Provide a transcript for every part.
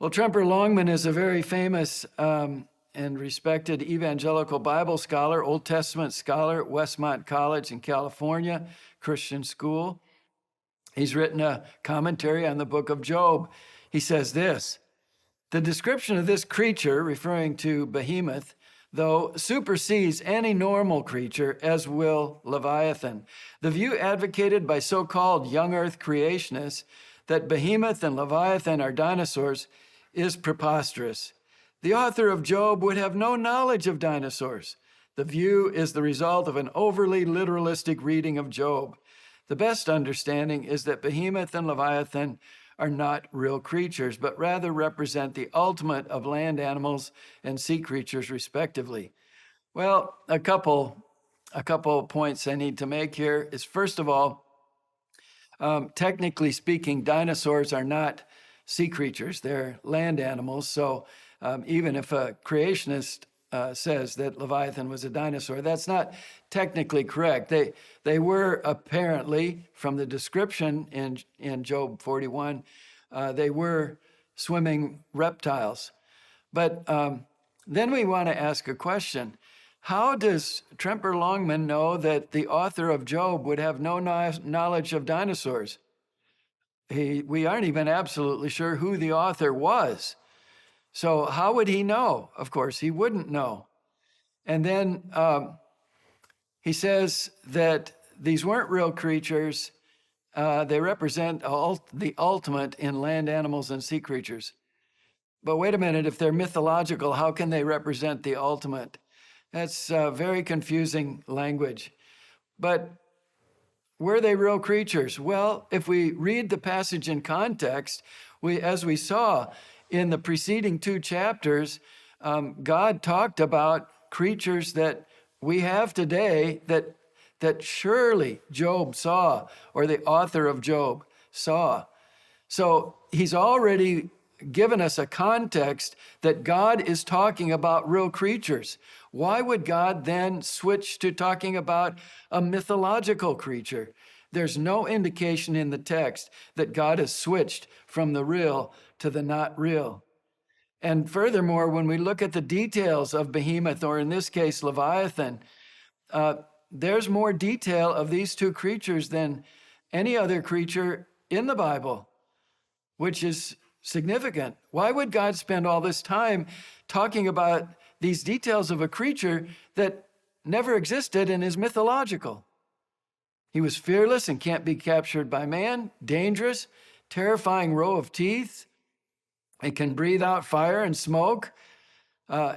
Well, Tremper Longman is a very famous and respected evangelical Bible scholar, Old Testament scholar at Westmont College in California, Christian school. He's written a commentary on the book of Job. He says this: the description of this creature, referring to Behemoth, though, supersedes any normal creature, as will Leviathan. The view advocated by so-called young earth creationists that Behemoth and Leviathan are dinosaurs is preposterous. The author of Job would have no knowledge of dinosaurs. The view is the result of an overly literalistic reading of Job. The best understanding is that Behemoth and Leviathan are not real creatures, but rather represent the ultimate of land animals and sea creatures, respectively. Well, a couple points I need to make here is, first of all, technically speaking, dinosaurs are not sea creatures, they're land animals. So even if a creationist says that Leviathan was a dinosaur, that's not technically correct. They were apparently, from the description in Job 41, they were swimming reptiles. But then we want to ask a question. How does Tremper Longman know that the author of Job would have no knowledge of dinosaurs? We aren't even absolutely sure who the author was. So how would he know? Of course, he wouldn't know. And then he says that these weren't real creatures. They represent the ultimate in land animals and sea creatures. But wait a minute, if they're mythological, how can they represent the ultimate? That's very confusing language. But were they real creatures? Well, if we read the passage in context, as we saw in the preceding two chapters, God talked about creatures that we have today that surely Job saw, or the author of Job saw. So he's already given us a context that God is talking about real creatures. Why would God then switch to talking about a mythological creature? There's no indication in the text that God has switched from the real to the not real. And furthermore, when we look at the details of Behemoth, or in this case, Leviathan, there's more detail of these two creatures than any other creature in the Bible, which is significant. Why would God spend all this time talking about these details of a creature that never existed and is mythological? He was fearless and can't be captured by man, dangerous, terrifying row of teeth. It can breathe out fire and smoke.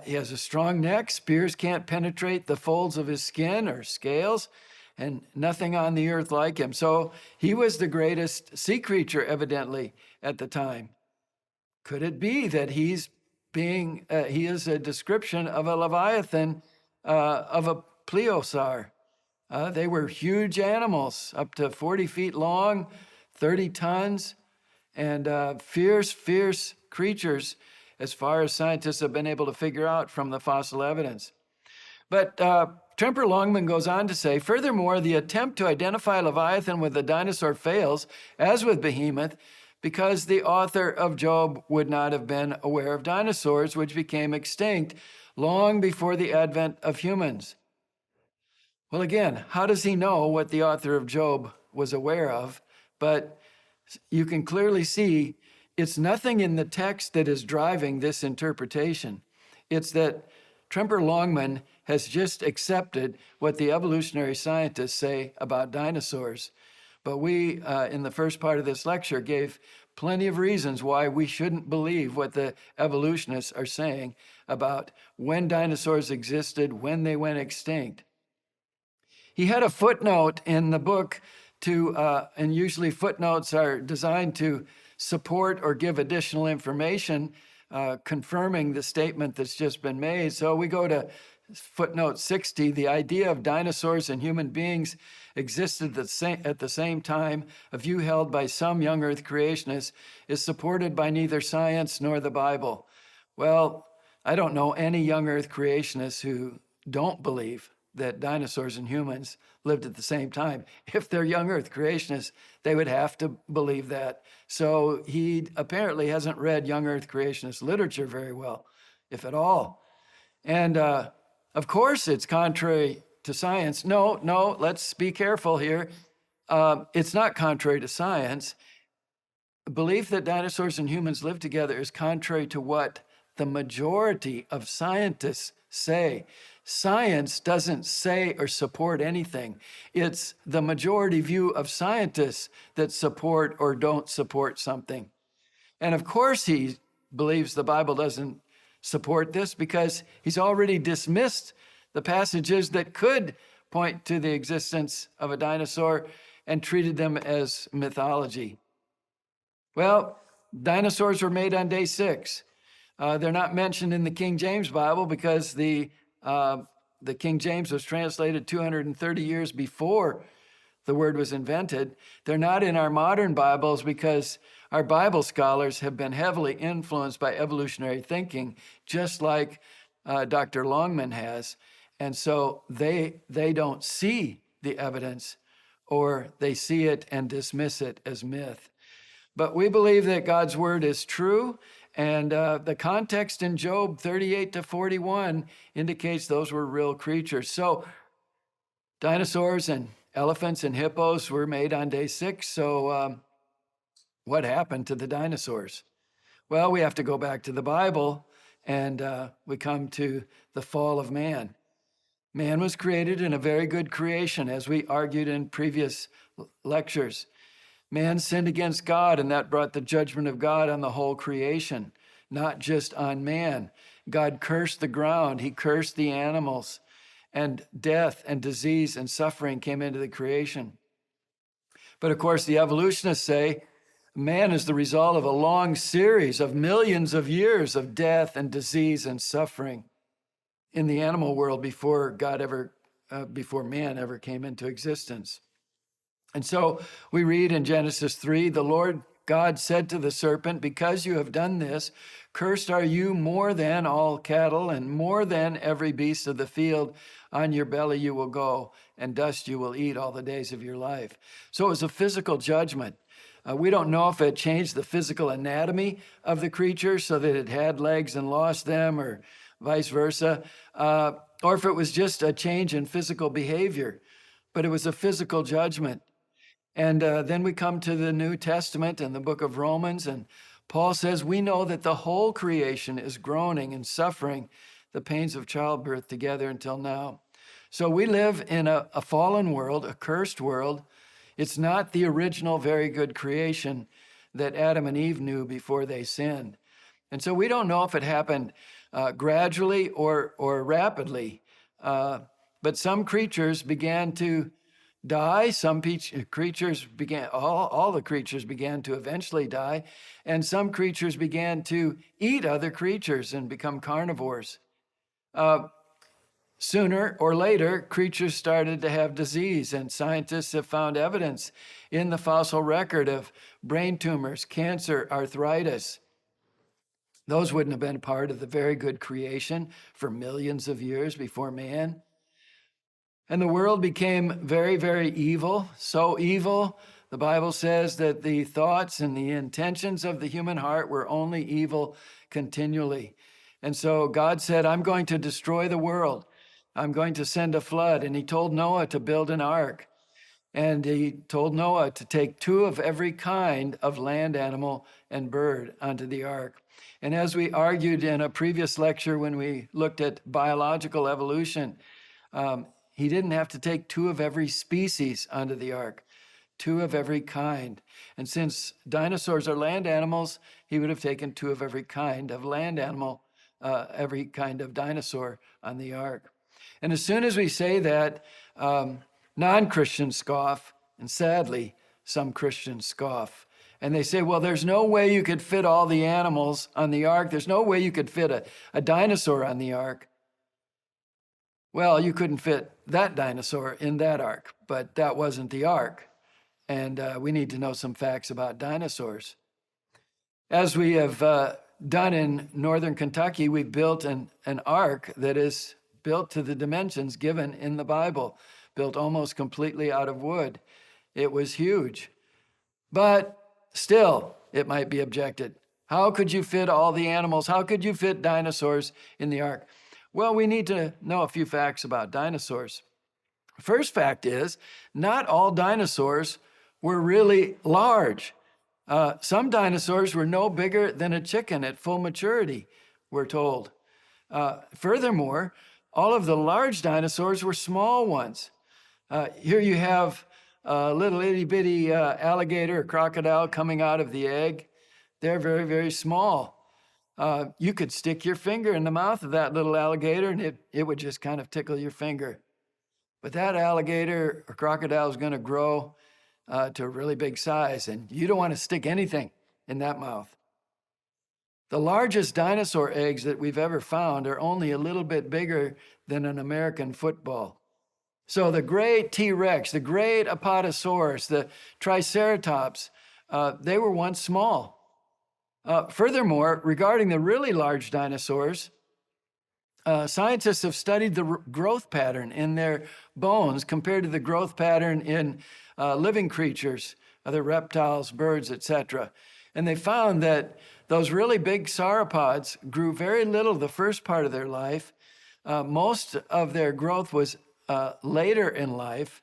He has a strong neck. Spears can't penetrate the folds of his skin or scales, and nothing on the earth like him. So he was the greatest sea creature, evidently, at the time. Could it be that he is a description of a Leviathan, of a plesiosaur? They were huge animals, up to 40 feet long, 30 tons, and fierce creatures, as far as scientists have been able to figure out from the fossil evidence. But Tremper Longman goes on to say, furthermore, the attempt to identify Leviathan with the dinosaur fails, as with Behemoth, because the author of Job would not have been aware of dinosaurs, which became extinct long before the advent of humans. Well, again, how does he know what the author of Job was aware of? But you can clearly see it's nothing in the text that is driving this interpretation. It's that Tremper Longman has just accepted what the evolutionary scientists say about dinosaurs. But we, in the first part of this lecture, gave plenty of reasons why we shouldn't believe what the evolutionists are saying about when dinosaurs existed, when they went extinct. He had a footnote in the book and usually footnotes are designed to support or give additional information confirming the statement that's just been made. So we go to footnote 60. The idea of dinosaurs and human beings existed at the same time, a view held by some young earth creationists, is supported by neither science nor the Bible. Well, I don't know any young earth creationists who don't believe that dinosaurs and humans lived at the same time. If they're young Earth creationists, they would have to believe that. So he apparently hasn't read young Earth creationist literature very well, if at all. And of course, it's contrary to science. No, let's be careful here. It's not contrary to science. The belief that dinosaurs and humans live together is contrary to what the majority of scientists say. Science doesn't say or support anything. It's the majority view of scientists that support or don't support something. And of course, he believes the Bible doesn't support this because he's already dismissed the passages that could point to the existence of a dinosaur and treated them as mythology. Well, dinosaurs were made on day 6. They're not mentioned in the King James Bible because the King James was translated 230 years before the word was invented. They're not in our modern Bibles because our Bible scholars have been heavily influenced by evolutionary thinking, just like Dr. Longman has. And so they don't see the evidence, or they see it and dismiss it as myth. But we believe that God's word is true, and the context in Job 38 to 41 indicates those were real creatures. So dinosaurs and elephants and hippos were made on day 6. So what happened to the dinosaurs? Well, we have to go back to the Bible, and we come to the fall of man. Man was created in a very good creation, as we argued in previous lectures. Man sinned against God, and that brought the judgment of God on the whole creation, not just on man. God cursed the ground. He cursed the animals, and death and disease and suffering came into the creation. But of course, the evolutionists say man is the result of a long series of millions of years of death and disease and suffering in the animal world before man ever came into existence. And so we read in Genesis 3, the Lord God said to the serpent, "Because you have done this, cursed are you more than all cattle and more than every beast of the field. On your belly you will go, and dust you will eat all the days of your life." So it was a physical judgment. We don't know if it changed the physical anatomy of the creature so that it had legs and lost them, or vice versa, or if it was just a change in physical behavior. But it was a physical judgment. And then we come to the New Testament and the book of Romans, and Paul says, we know that the whole creation is groaning and suffering the pains of childbirth together until now. So we live in a fallen world, a cursed world. It's not the original very good creation that Adam and Eve knew before they sinned. And so we don't know if it happened gradually or rapidly. But some creatures began to die. Some creatures began, all the creatures began to eventually die. And some creatures began to eat other creatures and become carnivores. Sooner or later, creatures started to have disease, and scientists have found evidence in the fossil record of brain tumors, cancer, arthritis. Those wouldn't have been part of the very good creation for millions of years before man. And the world became very, very evil, so evil, the Bible says that the thoughts and the intentions of the human heart were only evil continually. And so God said, I'm going to destroy the world. I'm going to send a flood. And he told Noah to build an ark. And he told Noah to take 2 of every kind of land animal and bird onto the ark. And as we argued in a previous lecture when we looked at biological evolution, he didn't have to take 2 of every species onto the ark, 2 of every kind. And since dinosaurs are land animals, he would have taken 2 of every kind of land animal, every kind of dinosaur on the ark. And as soon as we say that, non-Christians scoff, and sadly, some Christians scoff. And they say, well, there's no way you could fit all the animals on the ark. There's no way you could fit a dinosaur on the ark. Well, you couldn't fit that dinosaur in that ark, but that wasn't the ark. And we need to know some facts about dinosaurs. As we have done in northern Kentucky, we've built an ark that is built to the dimensions given in the Bible, built almost completely out of wood. It was huge. But still, it might be objected. How could you fit all the animals? How could you fit dinosaurs in the ark? Well, we need to know a few facts about dinosaurs. First fact is, not all dinosaurs were really large. Some dinosaurs were no bigger than a chicken at full maturity, we're told. Furthermore, all of the large dinosaurs were small ones. Here you have a little itty bitty alligator or crocodile coming out of the egg. They're very, very small. You could stick your finger in the mouth of that little alligator and it would just kind of tickle your finger. But that alligator or crocodile is going to grow to a really big size, and you don't want to stick anything in that mouth. The largest dinosaur eggs that we've ever found are only a little bit bigger than an American football. So the great T-Rex, the great Apatosaurus, the Triceratops, they were once small. Furthermore, regarding the really large dinosaurs, scientists have studied the growth pattern in their bones compared to the growth pattern in living creatures, other reptiles, birds, etc. And they found that those really big sauropods grew very little the first part of their life. Most of their growth was later in life.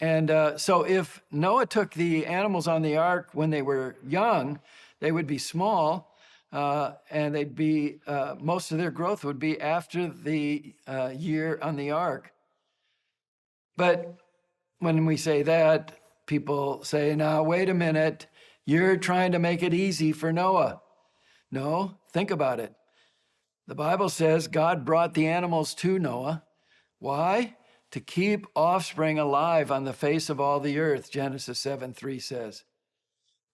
And so if Noah took the animals on the ark when they were young, they would be small, and they'd be, most of their growth would be after the year on the ark. But when we say that, people say, now, wait a minute, you're trying to make it easy for Noah. No, think about it. The Bible says God brought the animals to Noah. Why? To keep offspring alive on the face of all the earth, Genesis 7:3 says.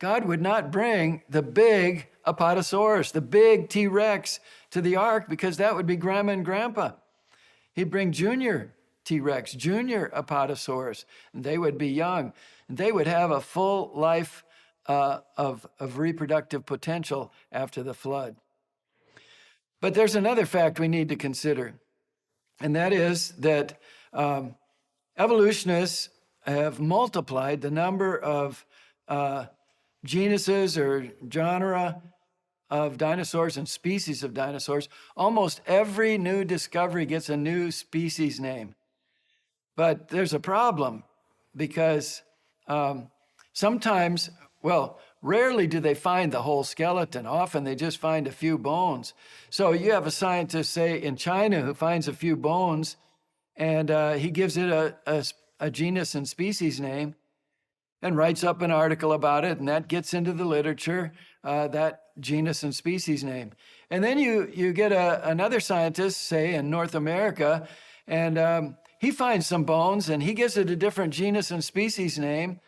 God would not bring the big Apatosaurus, the big T-Rex to the ark because that would be Grandma and Grandpa. He'd bring junior T-Rex, junior Apatosaurus, and they would be young. And they would have a full life of reproductive potential after the flood. But there's another fact we need to consider, and that is that evolutionists have multiplied the number of genuses or genera of dinosaurs and species of dinosaurs. Almost every new discovery gets a new species name. But there's a problem because sometimes, rarely do they find the whole skeleton. Often they just find a few bones. So you have a scientist, say, in China who finds a few bones, and he gives it a genus and species name and writes up an article about it, and that gets into the literature, that genus and species name. And then you get another scientist, say, in North America, and he finds some bones, and he gives it a different genus and species name.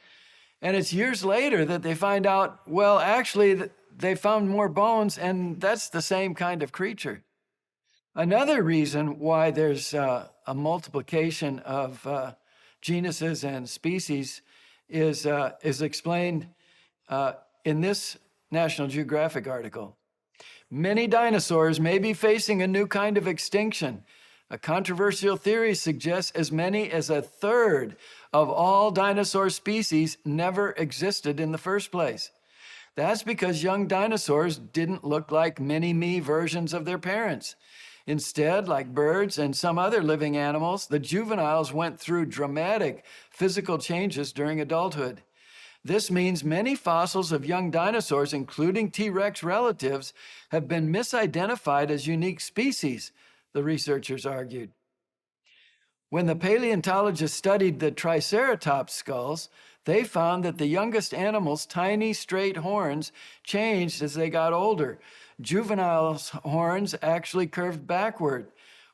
And it's years later that they find out, well, actually, they found more bones, and that's the same kind of creature. Another reason why there's a multiplication of genuses and species is explained in this National Geographic article. Many dinosaurs may be facing a new kind of extinction. A controversial theory suggests as many as a third of all dinosaur species never existed in the first place. That's because young dinosaurs didn't look like mini-me versions of their parents. Instead, like birds and some other living animals, the juveniles went through dramatic physical changes during adulthood. This means many fossils of young dinosaurs, including T-Rex relatives, have been misidentified as unique species, the researchers argued. When the paleontologists studied the Triceratops skulls, they found that the youngest animals' tiny straight horns changed as they got older. Juvenile horns actually curved backward,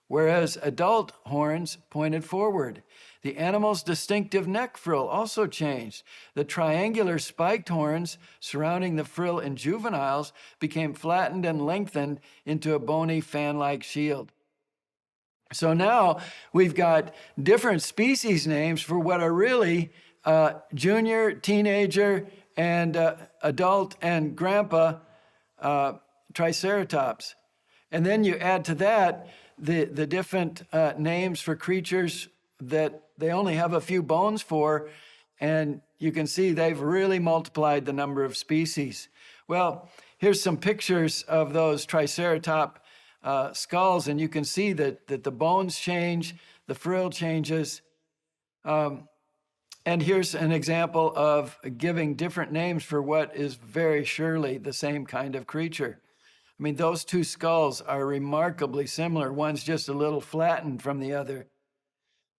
whereas adult horns pointed forward. The animal's distinctive neck frill also changed. The triangular spiked horns surrounding the frill in juveniles became flattened and lengthened into a bony fan-like shield. So now we've got different species names for what are really junior, teenager, and adult and grandpa Triceratops. And then you add to that the different names for creatures that they only have a few bones for, and you can see they've really multiplied the number of species. Well, here's some pictures of those Triceratop skulls, and you can see that the bones change, the frill changes. And here's an example of giving different names for what is very surely the same kind of creature. I mean, those two skulls are remarkably similar. One's just a little flattened from the other.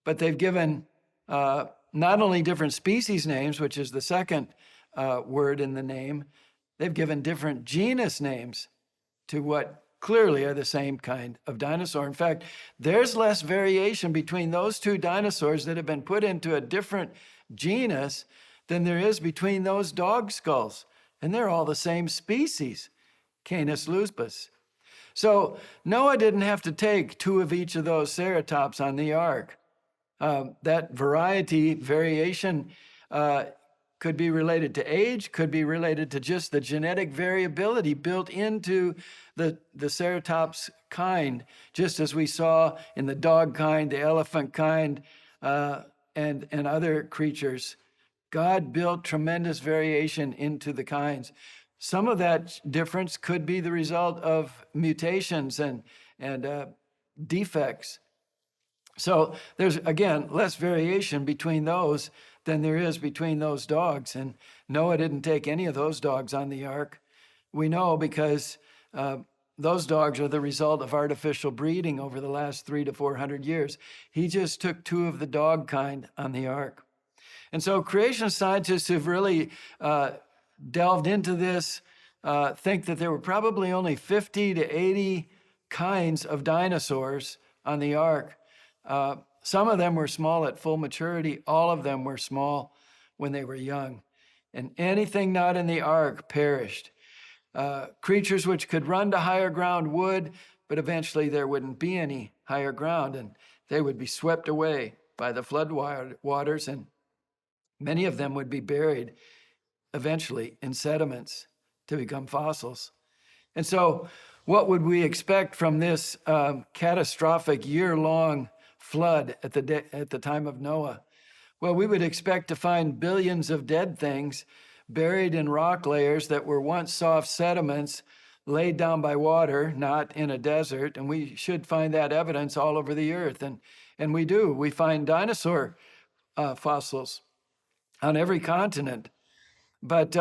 But they've given not only different species names, which is the second word in the name, they've given different genus names to what clearly are the same kind of dinosaur. In fact, there's less variation between those two dinosaurs that have been put into a different genus than there is between those dog skulls. And they're all the same species, Canis lupus. So Noah didn't have to take two of each of those ceratops on the ark. That variation could be related to age, could be related to just the genetic variability built into the ceratops kind, just as we saw in the dog kind, the elephant kind, and other creatures. God built tremendous variation into the kinds. Some of that difference could be the result of mutations and defects. So there's, again, less variation between those than there is between those dogs. And Noah didn't take any of those dogs on the ark. We know because those dogs are the result of artificial breeding over the last 300 to 400 years. He just took two of the dog kind on the ark. And so creation scientists who've really delved into this think that there were probably only 50 to 80 kinds of dinosaurs on the ark. Some of them were small at full maturity. All of them were small when they were young. And anything not in the ark perished. Creatures which could run to higher ground would, but eventually there wouldn't be any higher ground, and they would be swept away by the flood waters, and many of them would be buried eventually in sediments to become fossils. And so what would we expect from this catastrophic year-long flood at the time of Noah? Well, we would expect to find billions of dead things buried in rock layers that were once soft sediments laid down by water, not in a desert. And we should find that evidence all over the earth. And we do. We find dinosaur fossils on every continent. But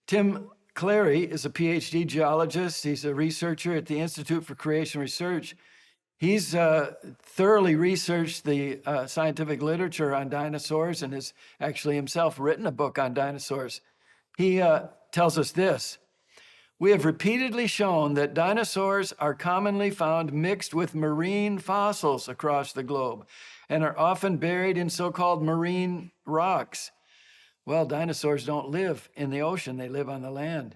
Tim Clary is a PhD geologist. He's a researcher at the Institute for Creation Research. He's thoroughly researched the scientific literature on dinosaurs and has actually himself written a book on dinosaurs. He tells us this: we have repeatedly shown that dinosaurs are commonly found mixed with marine fossils across the globe and are often buried in so-called marine rocks. Well, dinosaurs don't live in the ocean, they live on the land.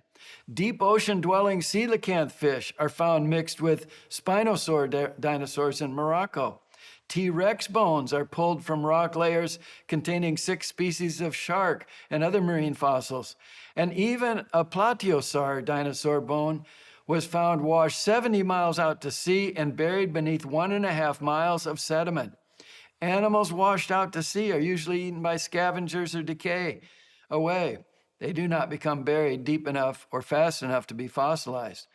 Deep ocean-dwelling coelacanth fish are found mixed with spinosaur dinosaurs in Morocco. T-Rex bones are pulled from rock layers containing 6 species of shark and other marine fossils. And even a plateosaur dinosaur bone was found washed 70 miles out to sea and buried beneath 1.5 miles of sediment. Animals washed out to sea are usually eaten by scavengers or decay away. They do not become buried deep enough or fast enough to be fossilized.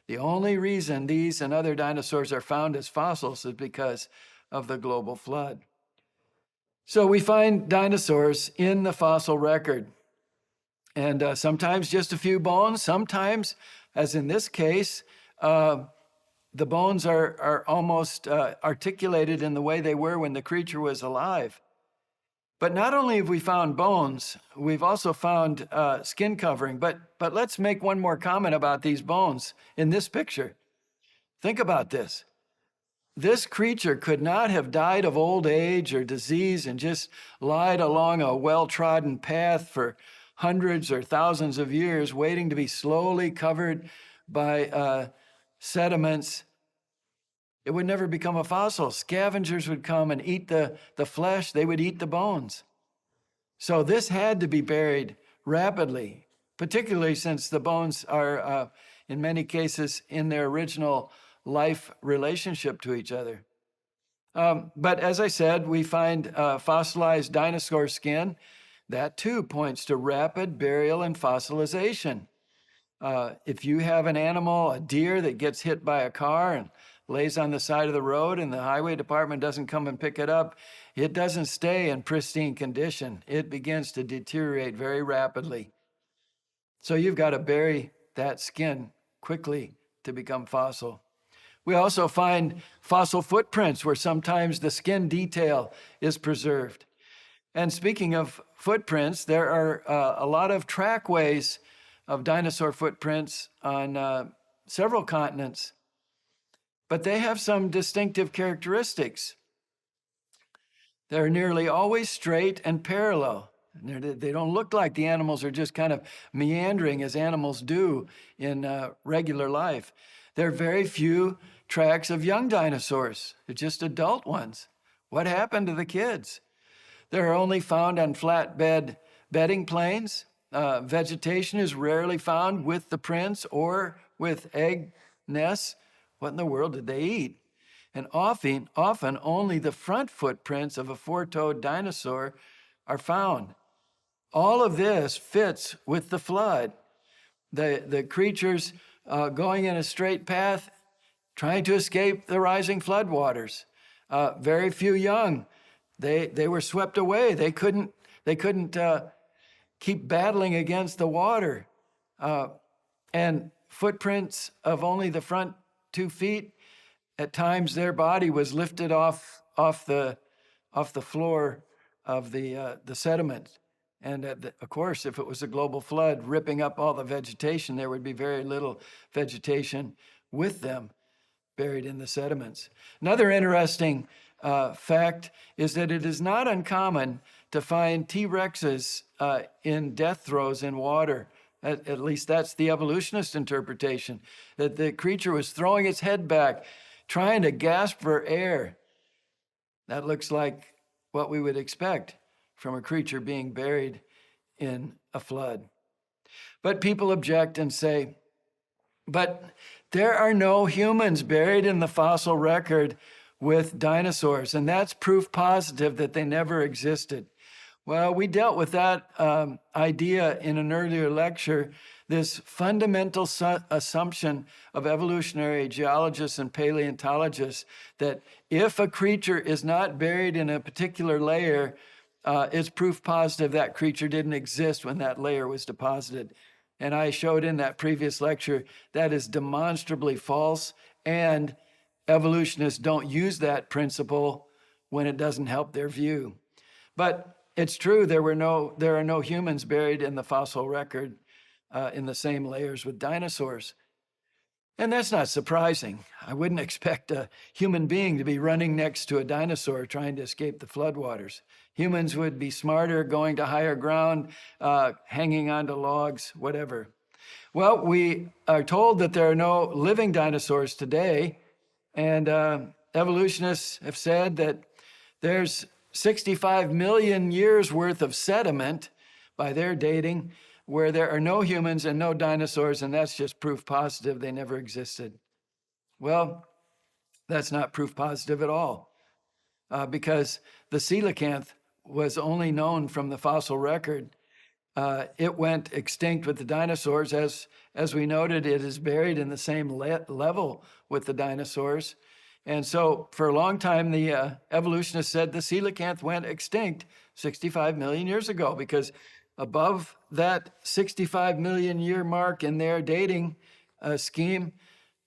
The only reason these and other dinosaurs are found as fossils is because of the global flood. So we find dinosaurs in the fossil record. And sometimes just a few bones, sometimes, as in this case, the bones are almost articulated in the way they were when the creature was alive. But not only have we found bones, we've also found skin covering. But let's make one more comment about these bones in this picture. Think about this. This creature could not have died of old age or disease and just lied along a well-trodden path for hundreds or thousands of years, waiting to be slowly covered by sediments. It would never become a fossil. Scavengers would come and eat the flesh. They would eat the bones. So this had to be buried rapidly, particularly since the bones are in many cases in their original life relationship to each other. But as I said, we find fossilized dinosaur skin. That too points to rapid burial and fossilization. If you have an animal, a deer that gets hit by a car and lays on the side of the road and the highway department doesn't come and pick it up, it doesn't stay in pristine condition. It begins to deteriorate very rapidly. So you've got to bury that skin quickly to become fossil. We also find fossil footprints where sometimes the skin detail is preserved. And speaking of footprints, there are a lot of trackways of dinosaur footprints on several continents, but they have some distinctive characteristics. They're nearly always straight and parallel. They don't look like the animals are just kind of meandering as animals do in regular life. There are very few tracks of young dinosaurs. They're just adult ones. What happened to the kids? They're only found on flatbed bedding plains. Vegetation is rarely found with the prints or with egg nests. What in the world did they eat? And often only the front footprints of a four-toed dinosaur are found. All of this fits with the flood. The creatures going in a straight path, trying to escape the rising floodwaters. Very few young. They were swept away. They couldn't keep battling against the water. And footprints of only the front 2 feet. At times, their body was lifted off the floor of the sediment. And of course, if it was a global flood ripping up all the vegetation, there would be very little vegetation with them buried in the sediments. Another interesting fact is that it is not uncommon to find T-Rexes in death throes in water. At least that's the evolutionist interpretation, that the creature was throwing its head back, trying to gasp for air. That looks like what we would expect from a creature being buried in a flood. But people object and say, but there are no humans buried in the fossil record with dinosaurs, and that's proof positive that they never existed. Well, we dealt with that idea in an earlier lecture, this fundamental assumption of evolutionary geologists and paleontologists that if a creature is not buried in a particular layer, it's proof positive that creature didn't exist when that layer was deposited. And I showed in that previous lecture that is demonstrably false, and evolutionists don't use that principle when it doesn't help their view. But it's true, there are no humans buried in the fossil record in the same layers with dinosaurs. And that's not surprising. I wouldn't expect a human being to be running next to a dinosaur trying to escape the floodwaters. Humans would be smarter, going to higher ground, hanging onto logs, whatever. Well, we are told that there are no living dinosaurs today, and evolutionists have said that there's 65 million years worth of sediment by their dating where there are no humans and no dinosaurs, and that's just proof positive they never existed. Well, that's not proof positive at all, because the coelacanth was only known from the fossil record. It went extinct with the dinosaurs. As we noted, it is buried in the same level with the dinosaurs. And so for a long time, the evolutionists said the coelacanth went extinct 65 million years ago, because above that 65 million year mark in their dating scheme,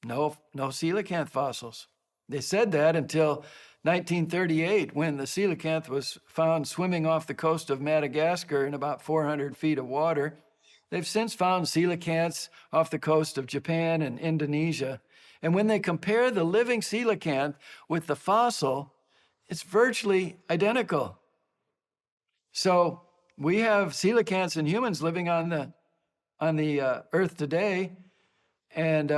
no coelacanth fossils. They said that until 1938, when the coelacanth was found swimming off the coast of Madagascar in about 400 feet of water. They've since found coelacanths off the coast of Japan and Indonesia. And when they compare the living coelacanth with the fossil, it's virtually identical. So we have coelacanths and humans living on the Earth today, and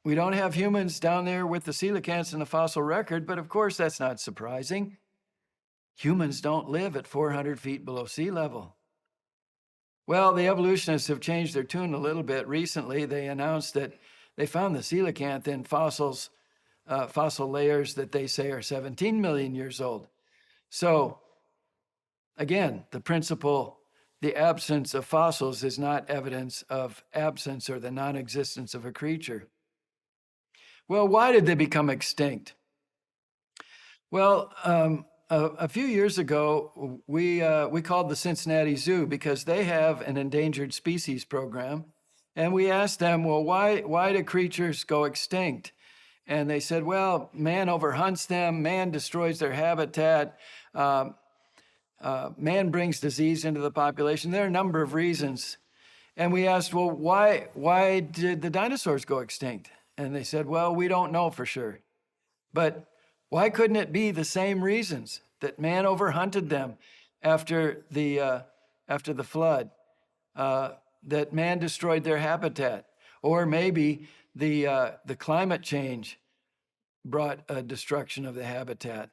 we don't have humans down there with the coelacanths in the fossil record, but of course that's not surprising. Humans don't live at 400 feet below sea level. Well, the evolutionists have changed their tune a little bit recently. They announced that they found the coelacanth in fossil layers that they say are 17 million years old. So again, the principle, the absence of fossils is not evidence of absence or the non-existence of a creature. Well, why did they become extinct? Well, a few years ago, we called the Cincinnati Zoo because they have an endangered species program. And we asked them, well, why do creatures go extinct? And they said, well, man overhunts them, man destroys their habitat, man brings disease into the population. There are a number of reasons. And we asked, well, why did the dinosaurs go extinct? And they said, well, we don't know for sure. But why couldn't it be the same reasons that man overhunted them after the flood, that man destroyed their habitat, or maybe the climate change brought a destruction of the habitat?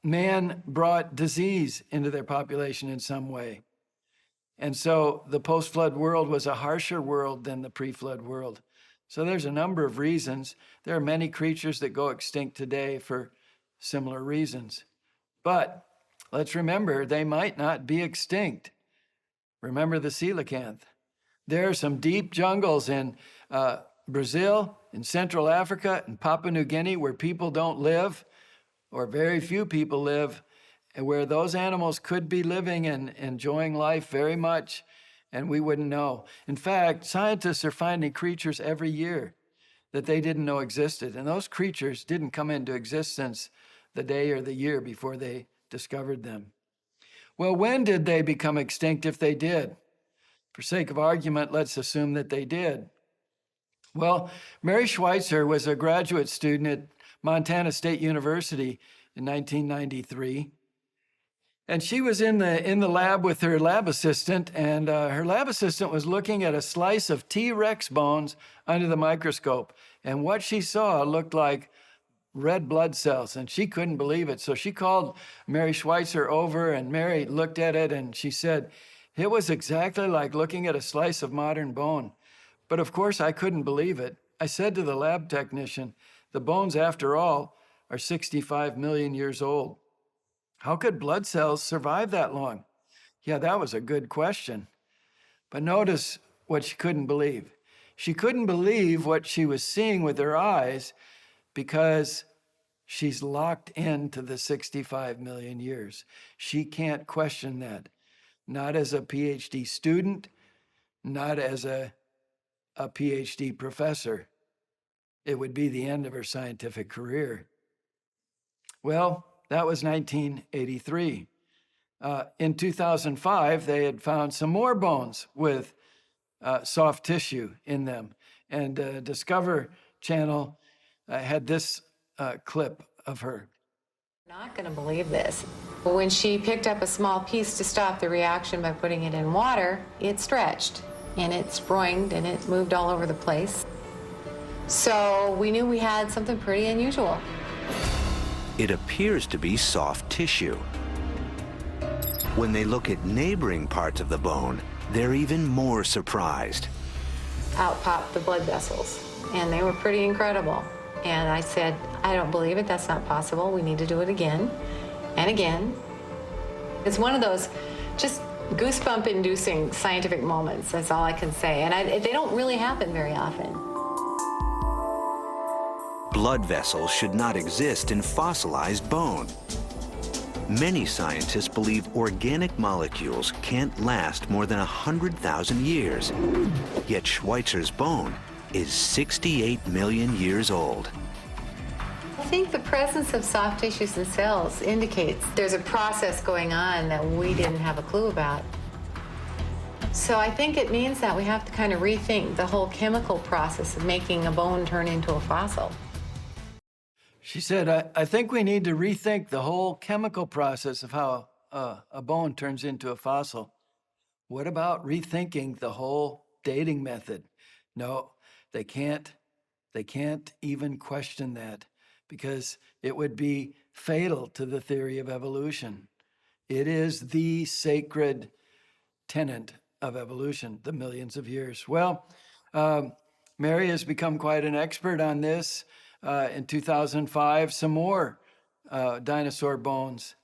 Man brought disease into their population in some way. And so the post-flood world was a harsher world than the pre-flood world. So there's a number of reasons. There are many creatures that go extinct today for similar reasons. But let's remember, they might not be extinct. Remember the coelacanth. There are some deep jungles in Brazil, in Central Africa, in Papua New Guinea, where people don't live, or very few people live, and where those animals could be living and enjoying life very much, and we wouldn't know. In fact, scientists are finding creatures every year that they didn't know existed, and those creatures didn't come into existence the day or the year before they discovered them. Well, when did they become extinct if they did? For sake of argument, let's assume that they did. Well, Mary Schweitzer was a graduate student at Montana State University in 1993. And she was in the lab with her lab assistant, and her lab assistant was looking at a slice of T-Rex bones under the microscope. And what she saw looked like red blood cells, and she couldn't believe it. So she called Mary Schweitzer over, and Mary looked at it, and she said, it was exactly like looking at a slice of modern bone. But of course, I couldn't believe it. I said to the lab technician, the bones, after all, are 65 million years old. How could blood cells survive that long? Yeah, that was a good question. But notice what she couldn't believe. She couldn't believe what she was seeing with her eyes because she's locked into the 65 million years. She can't question that. Not as a PhD student, not as a PhD professor. It would be the end of her scientific career. Well, that was 1983. In 2005, they had found some more bones with soft tissue in them. And Discover Channel had this clip of her. Not going to believe this. When she picked up a small piece to stop the reaction by putting it in water, it stretched and it sproinged and it moved all over the place. So we knew we had something pretty unusual. It appears to be soft tissue. When they look at neighboring parts of the bone, they're even more surprised. Out popped the blood vessels, and they were pretty incredible. And I said, I don't believe it, that's not possible. We need to do it again and again. It's one of those just goosebump-inducing scientific moments, that's all I can say. And they don't really happen very often. Blood vessels should not exist in fossilized bone. Many scientists believe organic molecules can't last more than 100,000 years. Yet Schweitzer's bone is 68 million years old. I think the presence of soft tissues and cells indicates there's a process going on that we didn't have a clue about. So I think it means that we have to kind of rethink the whole chemical process of making a bone turn into a fossil. She said, I think we need to rethink the whole chemical process of how a bone turns into a fossil. What about rethinking the whole dating method? No, they can't even question that because it would be fatal to the theory of evolution. It is the sacred tenet of evolution, the millions of years. Well, Mary has become quite an expert on this. In 2005, some more dinosaur bones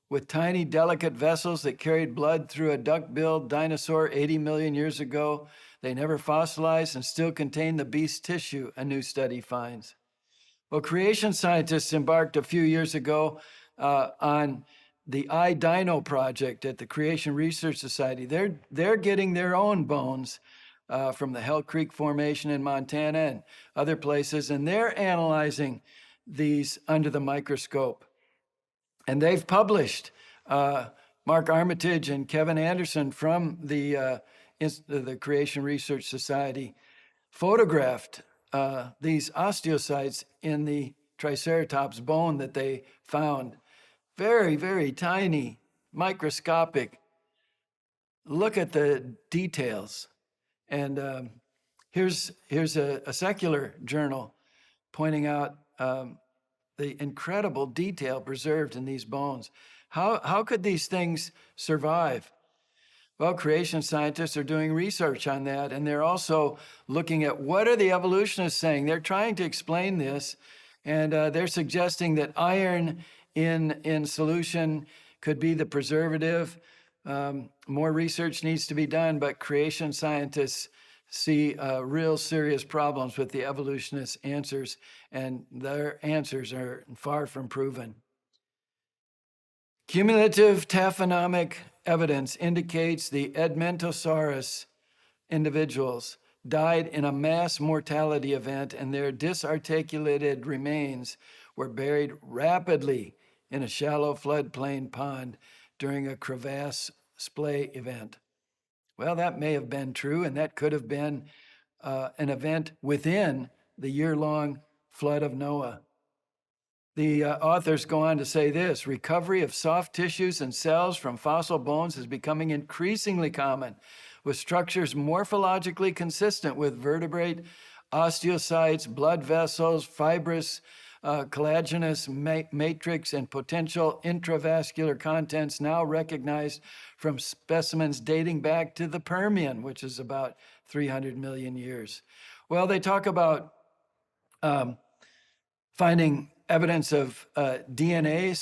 with tiny, delicate vessels that carried blood through a duck-billed dinosaur 80 million years ago. They never fossilized and still contain the beast's tissue, a new study finds. Well, creation scientists embarked a few years ago on the iDino project at the Creation Research Society. They're getting their own bones from the Hell Creek Formation in Montana and other places, and they're analyzing these under the microscope. And they've published, Mark Armitage and Kevin Anderson from the Creation Research Society photographed these osteocytes in the Triceratops bone that they found. Very, very tiny, microscopic. Look at the details. And here's a secular journal pointing out the incredible detail preserved in these bones. How could these things survive? Well, creation scientists are doing research on that, and they're also looking at what are the evolutionists saying. They're trying to explain this, and they're suggesting that iron in solution could be the preservative. More research needs to be done, but creation scientists see real serious problems with the evolutionists' answers, and their answers are far from proven. Cumulative taphonomic evidence indicates the Edmontosaurus individuals died in a mass mortality event, and their disarticulated remains were buried rapidly in a shallow floodplain pond during a crevasse splay event. Well, that may have been true, and that could have been an event within the year-long flood of Noah. The authors go on to say this: recovery of soft tissues and cells from fossil bones is becoming increasingly common, with structures morphologically consistent with vertebrate osteocytes, blood vessels, fibrous collagenous matrix, and potential intravascular contents now recognized from specimens dating back to the Permian, which is about 300 million years. Well, they talk about finding evidence of DNA,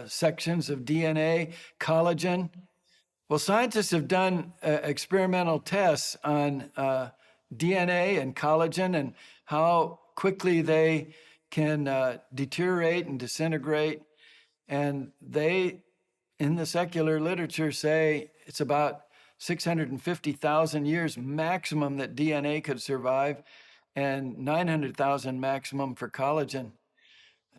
sections of DNA, collagen. Well, scientists have done experimental tests on DNA and collagen and how quickly they can deteriorate and disintegrate. And they, in the secular literature, say it's about 650,000 years maximum that DNA could survive, and 900,000 maximum for collagen.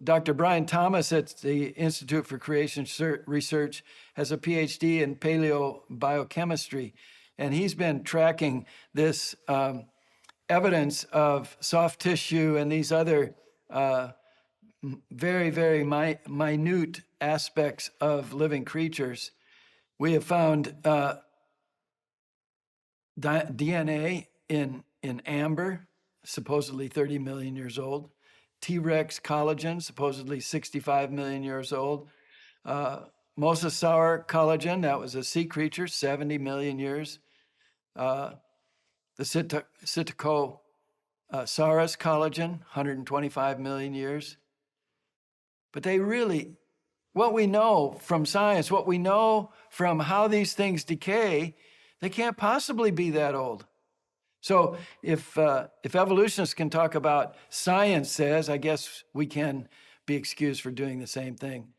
Dr. Brian Thomas at the Institute for Creation Research has a PhD in paleobiochemistry, and he's been tracking this evidence of soft tissue and these other very, very minute aspects of living creatures. We have found DNA in amber, supposedly 30 million years old. T-Rex collagen, supposedly 65 million years old. Mosasaur collagen, that was a sea creature, 70 million years. The Psittacosaurus collagen, 125 million years. But they really, what we know from science, what we know from how these things decay, they can't possibly be that old. So if evolutionists can talk about science says, I guess we can be excused for doing the same thing.